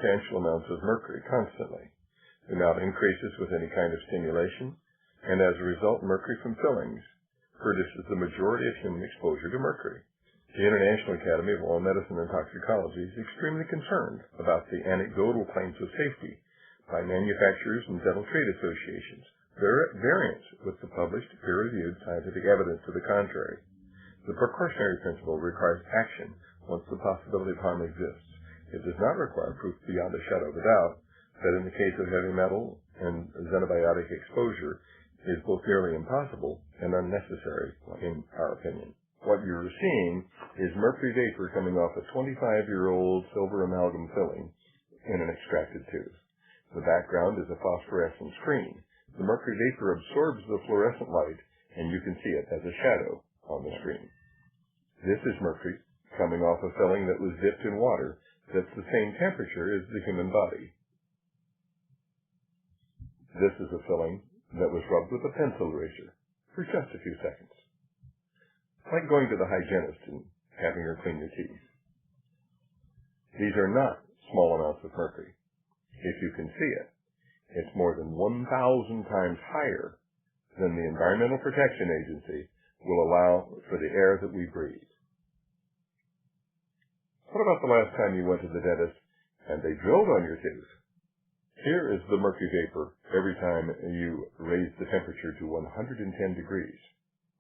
substantial amounts of mercury constantly. The amount increases with any kind of stimulation, and as a result, mercury from fillings produces the majority of human exposure to mercury. The International Academy of Oral Medicine and Toxicology is extremely concerned about the anecdotal claims of safety by manufacturers and dental trade associations. They're at variance with the published peer-reviewed scientific evidence to the contrary. The precautionary principle requires action once the possibility of harm exists. It does not require proof beyond a shadow of a doubt that in the case of heavy metal and xenobiotic exposure is both nearly impossible and unnecessary, in our opinion. What you're seeing is mercury vapor coming off a 25-year-old silver amalgam filling in an extracted tooth. The background is a phosphorescent screen. The mercury vapor absorbs the fluorescent light, and you can see it as a shadow on the screen. This is mercury coming off a filling that was dipped in water that's the same temperature as the human body. This is a filling that was rubbed with a pencil eraser for just a few seconds. Like going to the hygienist and having her clean your teeth. These are not small amounts of mercury. If you can see it, it's more than 1,000 times higher than the Environmental Protection Agency will allow for the air that we breathe. What about the last time you went to the dentist and they drilled on your tooth? Here is the mercury vapor every time you raise the temperature to 110 degrees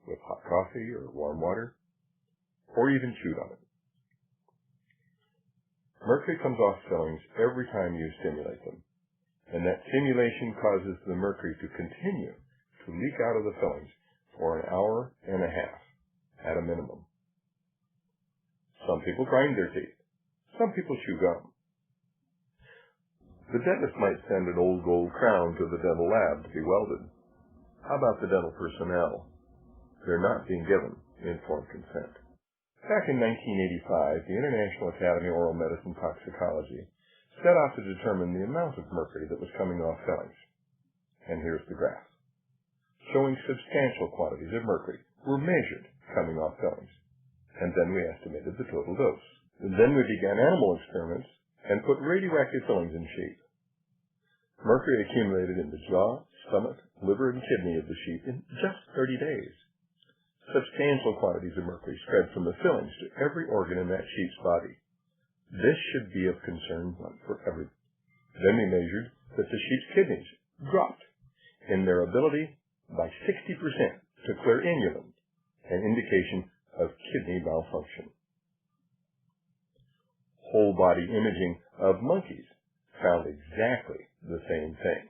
with hot coffee or warm water, or even chewed on it. Mercury comes off fillings every time you stimulate them, and that stimulation causes the mercury to continue to leak out of the fillings for an hour and a half at a minimum. Some people grind their teeth. Some people chew gum. The dentist might send an old gold crown to the dental lab to be welded. How about the dental personnel? They're not being given informed consent. Back in 1985, the International Academy of Oral Medicine and Toxicology set out to determine the amount of mercury that was coming off fillings. And here's the graph, showing substantial quantities of mercury were measured coming off fillings. And then we estimated the total dose. And then we began animal experiments and put radioactive fillings in sheep. Mercury accumulated in the jaw, stomach, liver, and kidney of the sheep in just 30 days. Substantial quantities of mercury spread from the fillings to every organ in that sheep's body. This should be of concern for everyone. Then we measured that the sheep's kidneys dropped in their ability by 60% to clear inulin, an indication of kidney malfunction. Whole body imaging of monkeys found exactly the same thing.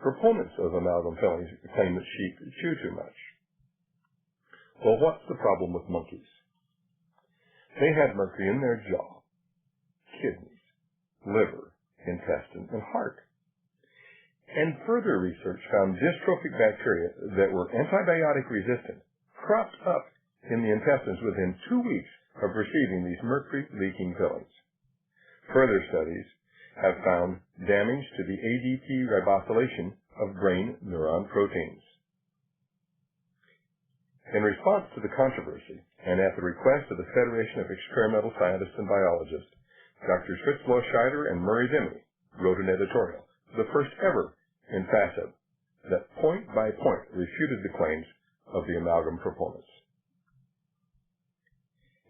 Proponents of amalgam fillings claim that sheep chew too much. Well, what's the problem with monkeys? They had mercury in their jaw, kidneys, liver, intestine, and heart. And further research found dystrophic bacteria that were antibiotic resistant cropped up in the intestines within 2 weeks of receiving these mercury-leaking fillings. Further studies have found damage to the ADP ribosylation of brain neuron proteins. In response to the controversy, and at the request of the Federation of Experimental Scientists and Biologists, Drs. Fritz Loscheider and Murray Vimy wrote an editorial, the first ever in FASEB, that point by point refuted the claims of the amalgam proponents.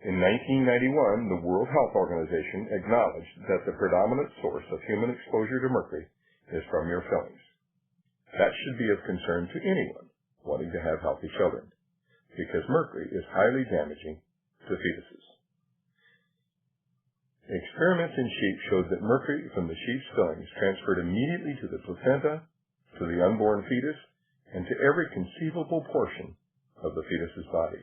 In 1991, the World Health Organization acknowledged that the predominant source of human exposure to mercury is from your fillings. That should be of concern to anyone wanting to have healthy children, because mercury is highly damaging to fetuses. Experiments in sheep showed that mercury from the sheep's fillings transferred immediately to the placenta, to the unborn fetus, and to every conceivable portion of the fetus's body.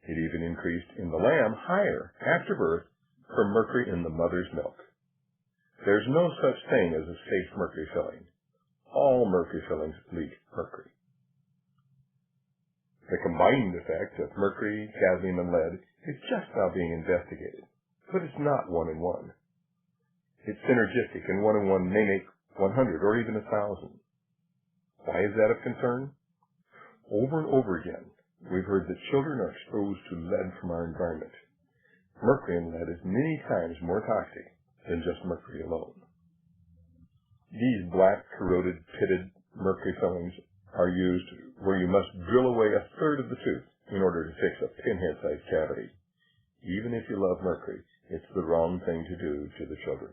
It even increased in the lamb higher after birth from mercury in the mother's milk. There's no such thing as a safe mercury filling. All mercury fillings leak mercury. The combined effect of mercury, cadmium, and lead is just now being investigated, but it's not 1 in 1. It's synergistic, and 1 in 1 may make 100 or even 1,000. Why is that of concern? Over and over again, we've heard that children are exposed to lead from our environment. Mercury in lead is many times more toxic than just mercury alone. These black, corroded, pitted mercury fillings are used where you must drill away a third of the tooth in order to fix a pinhead-sized cavity. Even if you love mercury, it's the wrong thing to do to the children.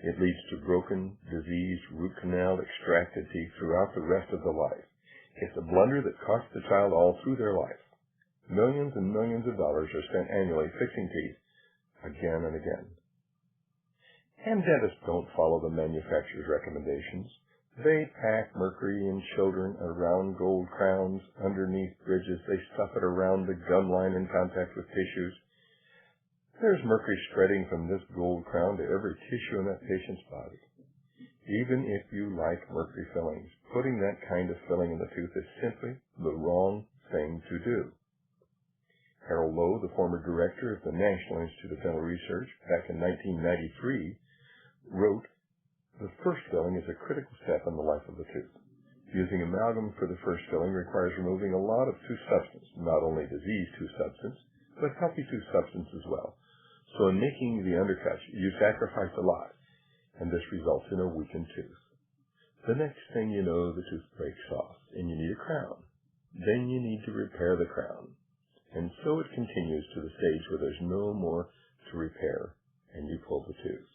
It leads to broken, diseased, root canal extracted teeth throughout the rest of the life. It's a blunder that costs the child all through their life. Millions and millions of dollars are spent annually fixing teeth again and again. And dentists don't follow the manufacturer's recommendations. They pack mercury in children around gold crowns, underneath bridges. They stuff it around the gum line in contact with tissues. There's mercury spreading from this gold crown to every tissue in that patient's body. Even if you like mercury fillings, putting that kind of filling in the tooth is simply the wrong thing to do. Harold Lowe, the former director of the National Institute of Dental Research, back in 1993, wrote, "The first filling is a critical step in the life of the tooth. Using amalgam for the first filling requires removing a lot of tooth substance, not only diseased tooth substance, but healthy tooth substance as well. So in making the undercuts, you sacrifice a lot, and this results in a weakened tooth. The next thing you know, the tooth breaks off, and you need a crown. Then you need to repair the crown. And so it continues to the stage where there's no more to repair, and you pull the tooth.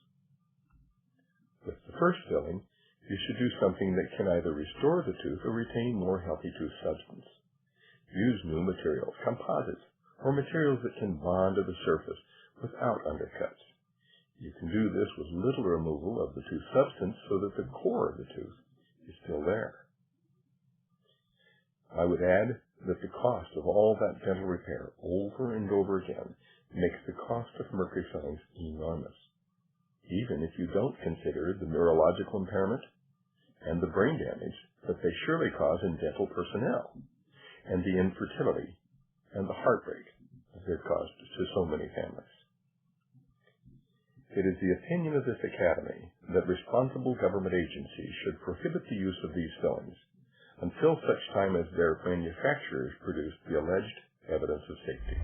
With the first filling, you should do something that can either restore the tooth or retain more healthy tooth substance. Use new materials, composites, or materials that can bond to the surface without undercuts. You can do this with little removal of the tooth substance so that the core of the tooth is still there. I would add that the cost of all that dental repair over and over again makes the cost of mercury fillings enormous, even if you don't consider the neurological impairment and the brain damage that they surely cause in dental personnel, and the infertility and the heartbreak that they've caused to so many families. It is the opinion of this Academy that responsible government agencies should prohibit the use of these fillings until such time as their manufacturers produce the alleged evidence of safety.